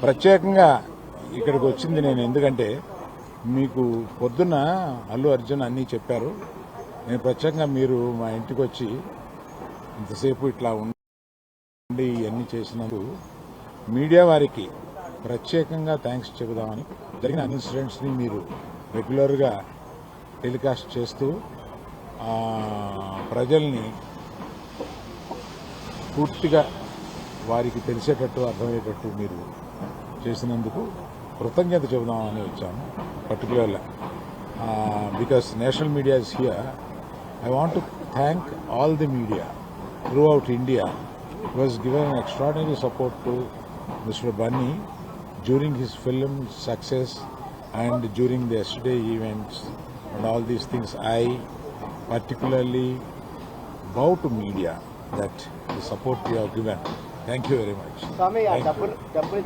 ప్రత్యేకంగా ఇక్కడికి వచ్చింది నేను ఎందుకంటే మీకు పొద్దున్న అల్లు అర్జున్ అన్నీ చెప్పారు. నేను ప్రత్యేకంగా మీరు మా ఇంటికి వచ్చి ఇంతసేపు ఇట్లా ఉండి ఇవన్నీ చేసినందుకు మీడియా వారికి ప్రత్యేకంగా థ్యాంక్స్ చెబుదామని. జరిగిన ఇన్సిడెంట్స్ని మీరు రెగ్యులర్గా టెలికాస్ట్ చేస్తూ ప్రజల్ని పూర్తిగా వారికి తెలిసేటట్టు అర్థమయ్యేటట్టు మీరు చేసినందుకు కృతజ్ఞత చెబుదామని వచ్చాను. పర్టికులర్గా because national media is here. I want to thank all the media throughout India who has given extraordinary support to Mr. Bunny during his film success and during the yesterday events and all these things. I particularly bow to media that the support you have given. Thank you very much. Swami, double